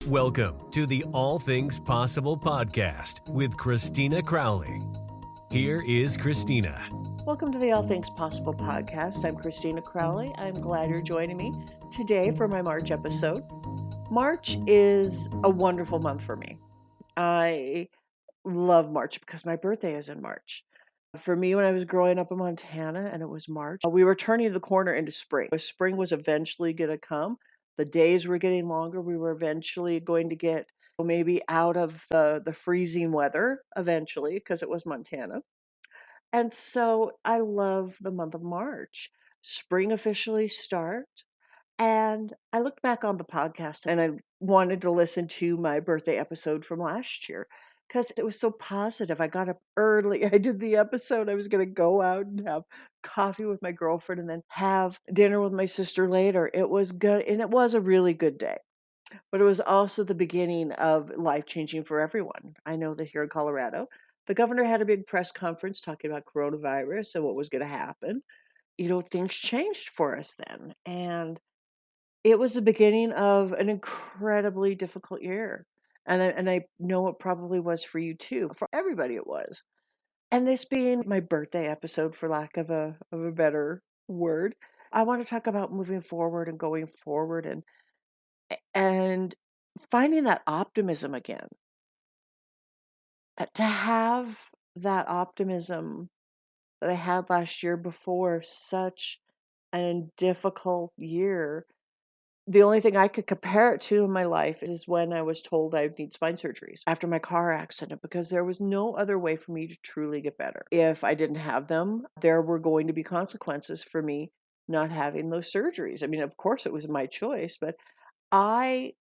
Welcome to the All Things Possible podcast with Christina Crowley. Here is Christina. Welcome to the All Things Possible podcast. I'm Christina Crowley. I'm glad you're joining me today for my March episode. March is a wonderful month for me. I love March because my birthday is in March. For me, when I was growing up in Montana and it was March, we were turning the corner into spring. Spring was eventually going to come. The days were getting longer. We were eventually going to get maybe out of the freezing weather eventually because it was Montana. And so I love the month of March. Spring officially starts. And I looked back on the podcast and I wanted to listen to my birthday episode from last year because it was so positive. I got up early. I did the episode. I was going to go out and have coffee with my girlfriend and then have dinner with my sister later. It was good. And it was a really good day. But it was also the beginning of life changing for everyone. I know that here in Colorado, the governor had a big press conference talking about coronavirus and what was going to happen. Things changed for us then. And it was the beginning of an incredibly difficult year. And I know it probably was for you too. For everybody, it was. And this being my birthday episode, for lack of a better word, I want to talk about moving forward and going forward and finding that optimism again. To have that optimism that I had last year before such a difficult year. The only thing I could compare it to in my life is when I was told I'd need spine surgeries after my car accident because there was no other way for me to truly get better. If I didn't have them, there were going to be consequences for me not having those surgeries. I mean, of course it was my choice, but I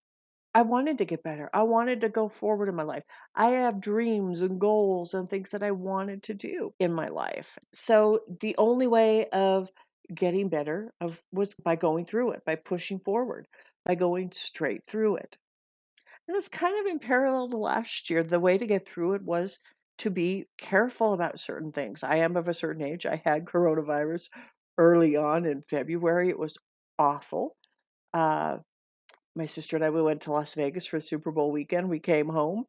I wanted to get better. I wanted to go forward in my life. I have dreams and goals and things that I wanted to do in my life. So the only way of getting better was by going through it, by pushing forward, by going straight through it. And it's kind of in parallel to last year. The way to get through it was to be careful about certain things. I am of a certain age. I had coronavirus early on in February. It was awful. Uh, my sister and I, we went to Las Vegas for Super Bowl weekend. We came home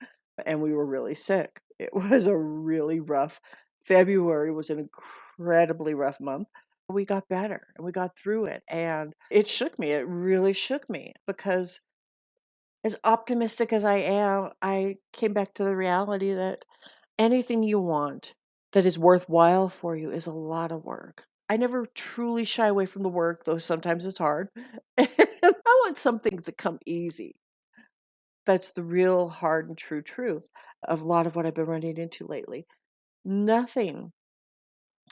and we were really sick. It was a really rough February was an incredibly rough month. We got better and we got through it. And it shook me. It really shook me because as optimistic as I am, I came back to the reality that anything you want that is worthwhile for you is a lot of work. I never truly shy away from the work, though sometimes it's hard. I want some things that come easy. That's the real hard and true truth of a lot of what I've been running into lately. Nothing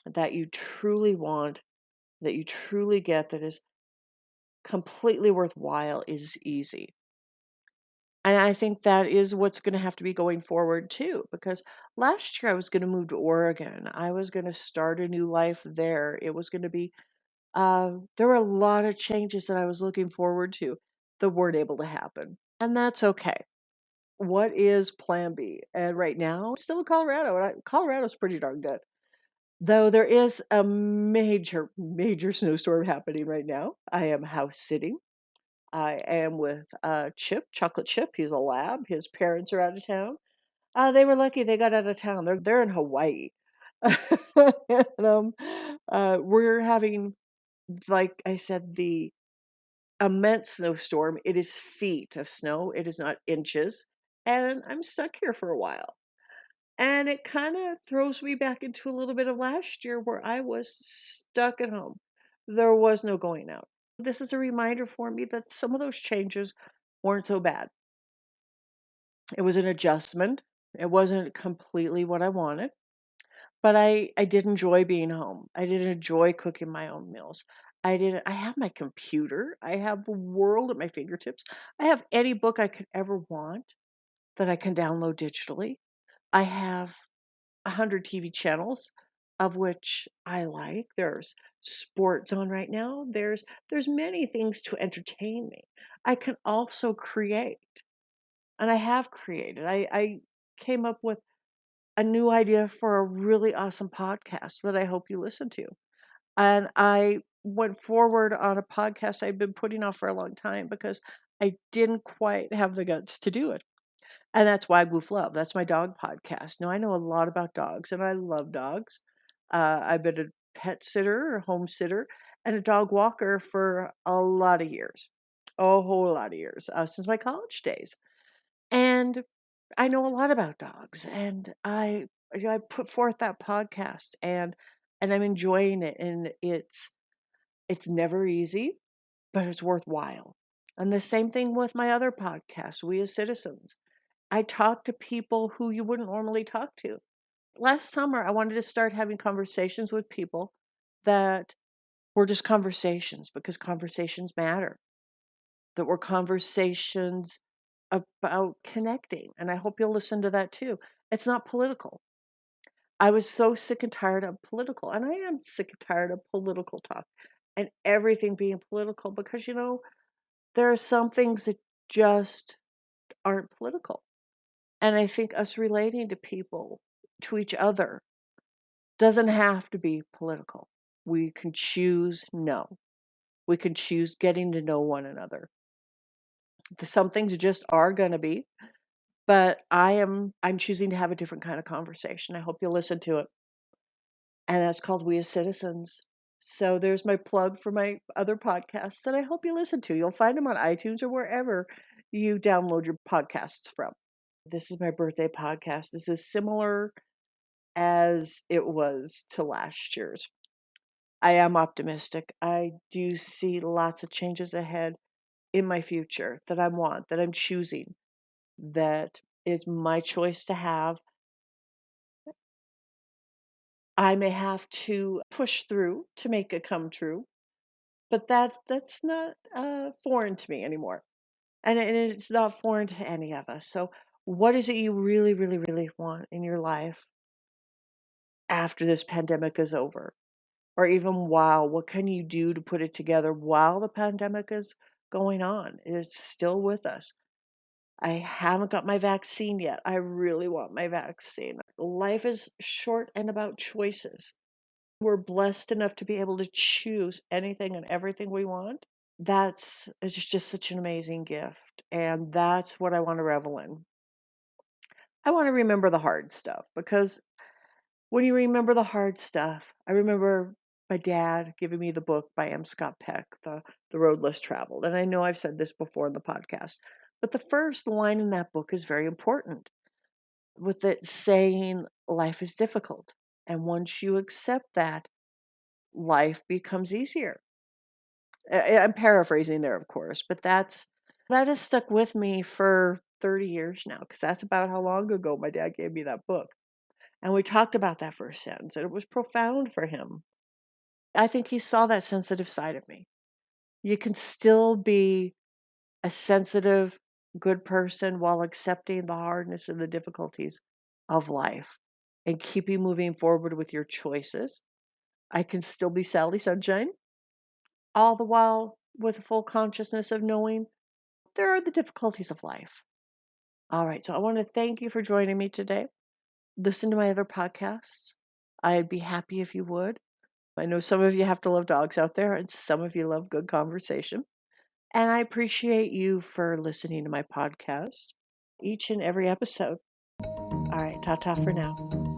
that you truly want, that you truly get, that is completely worthwhile is easy. And I think that is what's going to have to be going forward too, because last year I was going to move to Oregon. I was going to start a new life there. It was going to be, there were a lot of changes that I was looking forward to that weren't able to happen. And that's okay. What is plan B? And right now, I'm still in Colorado, and Colorado's pretty darn good. Though there is a major, major snowstorm happening right now. I am house sitting. I am with Chip, Chocolate Chip. He's a lab. His parents are out of town. They were lucky they got out of town. They're in Hawaii. And, we're having, like I said, the immense snowstorm. It is feet of snow. It is not inches. And I'm stuck here for a while. And it kind of throws me back into a little bit of last year where I was stuck at home. There was no going out. This is a reminder for me that some of those changes weren't so bad. It was an adjustment. It wasn't completely what I wanted, but I did enjoy being home. I did enjoy cooking my own meals. I have my computer. I have the world at my fingertips. I have any book I could ever want that I can download digitally. I have 100 TV channels of which I like. There's sports on right now. There's many things to entertain me. I can also create, and I have created. I came up with a new idea for a really awesome podcast that I hope you listen to. And I went forward on a podcast I've been putting off for a long time because I didn't quite have the guts to do it. And that's why Woof Love. That's my dog podcast. Now, I know a lot about dogs, and I love dogs. I've been a pet sitter, a home sitter, and a dog walker for a lot of years, a whole lot of years, since my college days. And I know a lot about dogs, and I put forth that podcast, and I'm enjoying it, and it's never easy, but it's worthwhile. And the same thing with my other podcast, We as Citizens. I talk to people who you wouldn't normally talk to. Last summer, I wanted to start having conversations with people that were just conversations because conversations matter, that were conversations about connecting. And I hope you'll listen to that too. It's not political. I was so sick and tired of political, and I am sick and tired of political talk and everything being political because, there are some things that just aren't political. And I think us relating to people, to each other, doesn't have to be political. We can choose no. We can choose getting to know one another. Some things just are going to be, but I'm choosing to have a different kind of conversation. I hope you'll listen to it. And that's called We as Citizens. So there's my plug for my other podcasts that I hope you listen to. You'll find them on iTunes or wherever you download your podcasts from. This is my birthday podcast. This is similar as it was to last year's. I am optimistic. I do see lots of changes ahead in my future that I want, that I'm choosing, that is my choice to have. I may have to push through to make it come true, but that's not foreign to me anymore. And it's not foreign to any of us. So, what is it you really, really, really want in your life after this pandemic is over? Or even while, what can you do to put it together while the pandemic is going on? It's still with us. I haven't got my vaccine yet. I really want my vaccine. Life is short and about choices. We're blessed enough to be able to choose anything and everything we want. It's just such an amazing gift. And that's what I want to revel in. I want to remember the hard stuff because when you remember the hard stuff, I remember my dad giving me the book by M. Scott Peck, The Road Less Traveled. And I know I've said this before in the podcast, but the first line in that book is very important, with it saying life is difficult. And once you accept that, life becomes easier. I'm paraphrasing there, of course, but that has stuck with me for 30 years now, because that's about how long ago my dad gave me that book. And we talked about that first sentence, and it was profound for him. I think he saw that sensitive side of me. You can still be a sensitive, good person while accepting the hardness and the difficulties of life and keeping moving forward with your choices. I can still be Sally Sunshine, all the while with a full consciousness of knowing there are the difficulties of life. All right, so I want to thank you for joining me today. Listen to my other podcasts. I'd be happy if you would. I know some of you have to love dogs out there, and some of you love good conversation. And I appreciate you for listening to my podcast each and every episode. All right, ta ta for now.